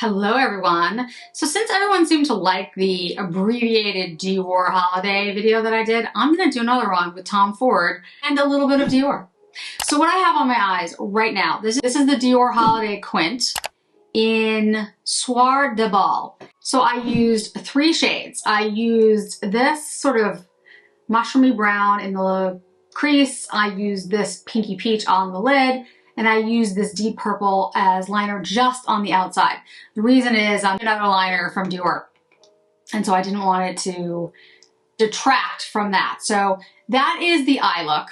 Hello everyone. So since everyone seemed to like the abbreviated Dior Holiday video that I did, I'm going to do another one with Tom Ford and a little bit of Dior. So what I have on my eyes right now, this is the Dior Holiday Quint in Soir de Bal. So I used three shades. I used this sort of mushroomy brown in the crease. I used this pinky peach on the lid. And I use this deep purple as liner just on the outside. The reason is I'm another liner from Dior. And so I didn't want it to detract from that. So that is the eye look.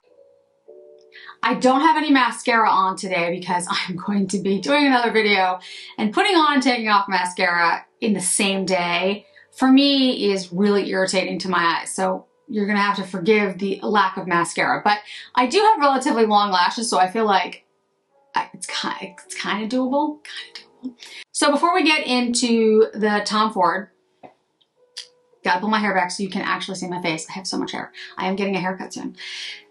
I don't have any mascara on today because I'm going to be doing another video, and putting on and taking off mascara in the same day for me is really irritating to my eyes. So you're gonna have to forgive the lack of mascara. But I do have relatively long lashes, so I feel like it's kind of doable, So before we get into the Tom Ford, gotta pull my hair back so you can actually see my face. I have so much hair. I am getting a haircut soon.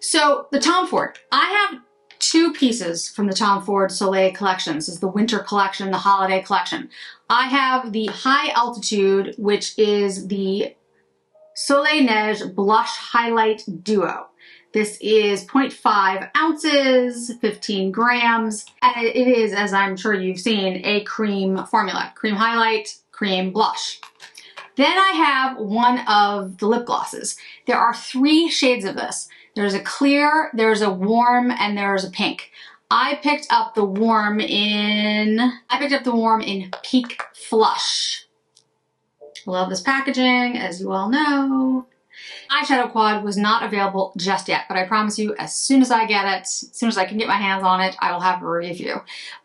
So the Tom Ford, I have two pieces from the Tom Ford Soleil collection. This is the winter collection, the holiday collection. I have the high altitude, which is the Soleil Neige Blush Highlight Duo. This is 0.5 ounces, 15 grams, and it is, as I'm sure you've seen, a cream formula. Cream highlight, cream blush. Then I have one of the lip glosses. There are three shades of this. There's a clear, there's a warm, and there's a pink. I picked up the warm in Peak Flush. Love this packaging, as you all know. Eyeshadow quad was not available just yet, but I promise you, as soon as I get it, as soon as I can get my hands on it, I will have a review.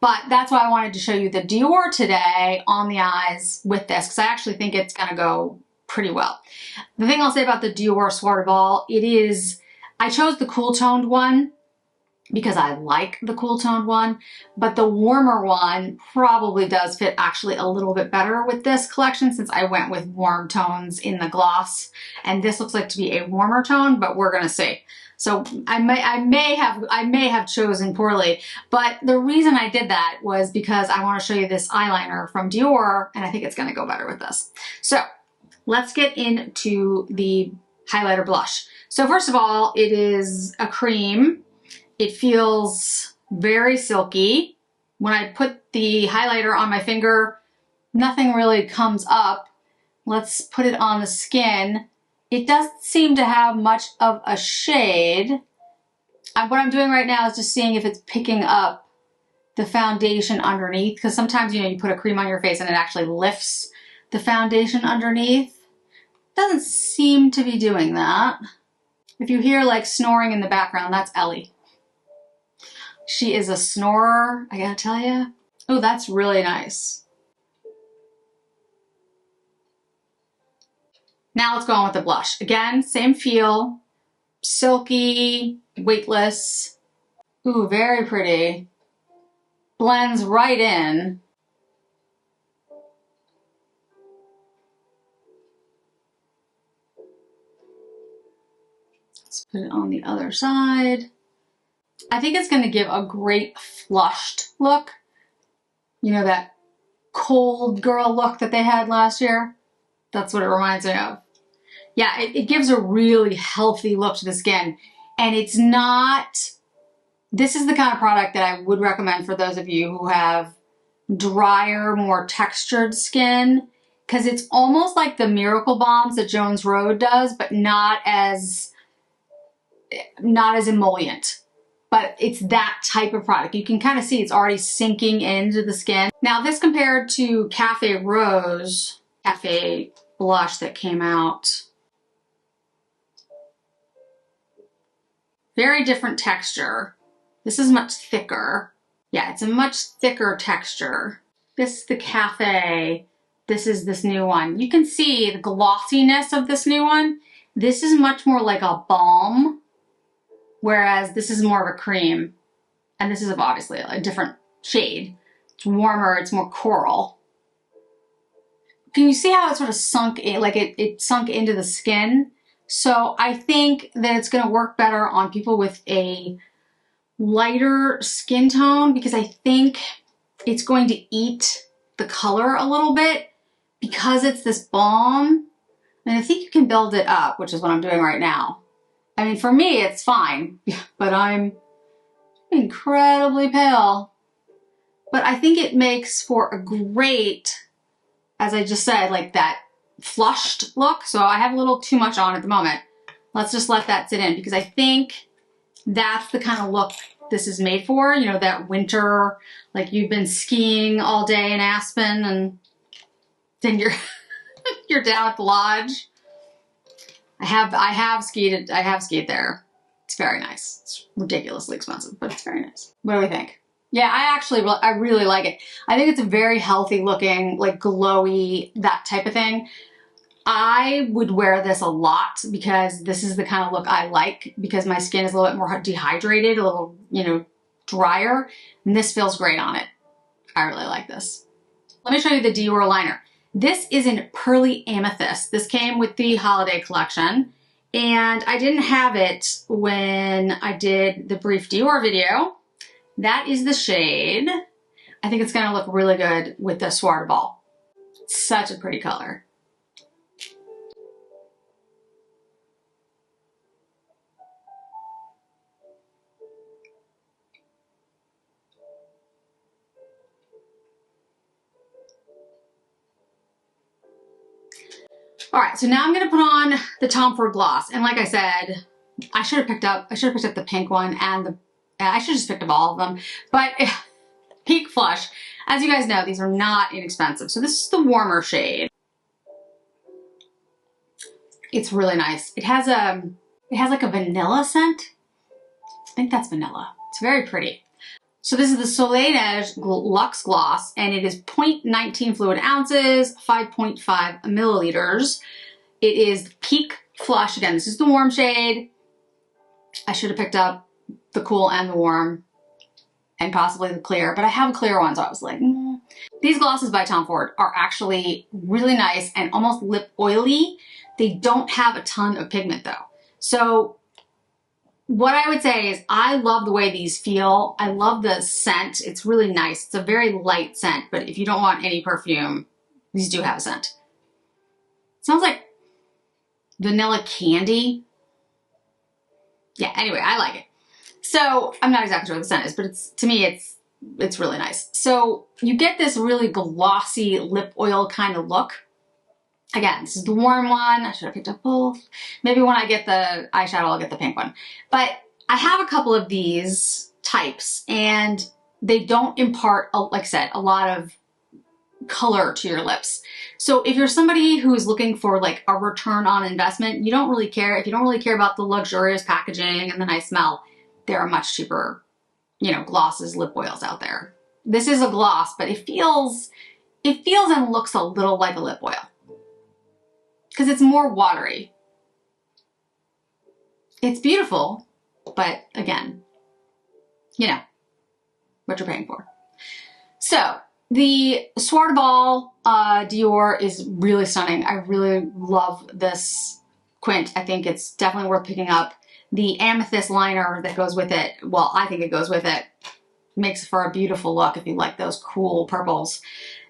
But that's why I wanted to show you the Dior today on the eyes with this, because I actually think it's gonna go pretty well. The thing I'll say about the Dior Soir de Bal, I chose the cool toned one because I like the cool toned one, but the warmer one probably does fit actually a little bit better with this collection, since I went with warm tones in the gloss, and this looks like to be a warmer tone, but we're gonna see. So I may have chosen poorly, but the reason I did that was because I want to show you this eyeliner from Dior, and I think it's gonna go better with this. So let's get into the highlighter blush. So first of all, it is a cream. It feels very silky. When I put the highlighter on my finger, nothing really comes up. Let's put it on the skin. It doesn't seem to have much of a shade. What I'm doing right now is just seeing if it's picking up the foundation underneath, because sometimes, you put a cream on your face and it actually lifts the foundation underneath. Doesn't seem to be doing that. If you hear like snoring in the background, that's Ellie. She is a snorer, I gotta tell you. Oh, that's really nice. Now let's go on with the blush. Again, same feel, silky, weightless. Ooh, very pretty. Blends right in. Let's put it on the other side. I think it's going to give a great flushed look. You know, that cold girl look that they had last year? That's what it reminds me of. Yeah, it gives a really healthy look to the skin. And it's not, this is the kind of product that I would recommend for those of you who have drier, more textured skin, because it's almost like the Miracle Balms that Jones Road does, but not as emollient. But it's that type of product. You can kind of see it's already sinking into the skin. Now this compared to Cafe Rose, Cafe blush that came out. Very different texture. This is much thicker. Yeah, it's a much thicker texture. This is the Cafe. This is this new one. You can see the glossiness of this new one. This is much more like a balm, whereas this is more of a cream, and this is obviously a different shade. It's warmer, it's more coral. Can you see how it sort of sunk in, like it sunk into the skin? So I think that it's gonna work better on people with a lighter skin tone, because I think it's going to eat the color a little bit because it's this balm. And I think you can build it up, which is what I'm doing right now. I mean, for me, it's fine, but I'm incredibly pale. But I think it makes for a great, as I just said, like that flushed look. So I have a little too much on at the moment. Let's just let that sit in because I think that's the kind of look this is made for. You know, that winter, like you've been skiing all day in Aspen and then you're you're down at the lodge. I have skied there. It's very nice. It's ridiculously expensive, but it's very nice. What do we think? Yeah, I really like it. I think it's a very healthy looking, like glowy, that type of thing. I would wear this a lot because this is the kind of look I like because my skin is a little bit more dehydrated, a little, you know, drier, and this feels great on it. I really like this. Let me show you the Dior liner. This is in Pearly Amethyst. This came with the Holiday Collection, and I didn't have it when I did the brief Dior video. That is the shade. I think it's gonna look really good with the Soir de Bal. It's such a pretty color. All right, so now I'm gonna put on the Tom Ford gloss. And like I said, I should have picked up the pink one and the, I should have just picked up all of them. But Peak Flush, as you guys know, these are not inexpensive. So this is the warmer shade. It's really nice. It has like a vanilla scent. I think that's vanilla. It's very pretty. So this is the Soleil Luxe Gloss, and it is 0.19 fluid ounces, 5.5 milliliters. It is Peak Flush. Again, this is the warm shade. I should have picked up the cool and the warm and possibly the clear, but I have a clear one, so I was like, These glosses by Tom Ford are actually really nice and almost lip oily. They don't have a ton of pigment though. So what I would say is I love the way these feel. I love the scent. It's really nice. It's a very light scent, but if you don't want any perfume, these do have a scent. It smells like vanilla candy. Yeah, anyway, I like it. So I'm not exactly sure what the scent is, but to me, it's really nice. So you get this really glossy lip oil kind of look. Again, this is the warm one. I should have picked up both. Maybe when I get the eyeshadow, I'll get the pink one. But I have a couple of these types and they don't impart, like I said, a lot of color to your lips. So if you're somebody who's looking for like a return on investment, you don't really care. If you don't really care about the luxurious packaging and the nice smell, there are much cheaper, you know, glosses, lip oils out there. This is a gloss, but it feels and looks a little like a lip oil, because it's more watery. It's beautiful, but again, you know what you're paying for. So the Soir de Bal Dior is really stunning. I really love this quint. I think it's definitely worth picking up. The amethyst liner that goes with it, well, I think it goes with it, makes for a beautiful look if you like those cool purples.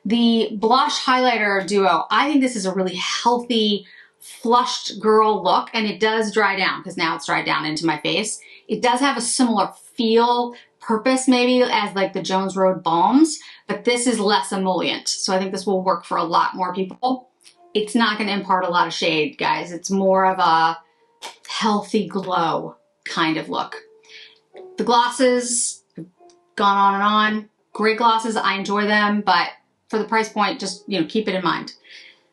The blush highlighter duo, I think this is a really healthy, flushed girl look, and it does dry down because now it's dried down into my face. It does have a similar feel, purpose maybe as like the Jones Road balms, but this is less emollient. So I think this will work for a lot more people. It's not going to impart a lot of shade, guys. It's more of a healthy glow kind of look. The glosses have gone on and on. Great glosses. I enjoy them, but for the price point, just, you know, keep it in mind.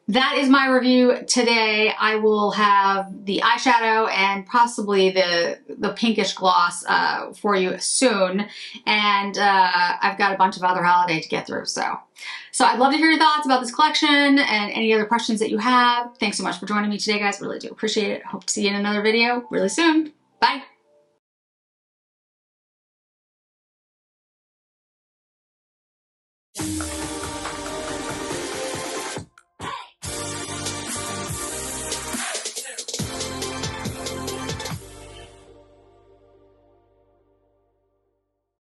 That is my review today. I will have the eyeshadow and possibly the pinkish gloss for you soon. And I've got a bunch of other holiday to get through. So I'd love to hear your thoughts about this collection and any other questions that you have. Thanks so much for joining me today, guys. Really do appreciate it. Hope to see you in another video really soon. Bye.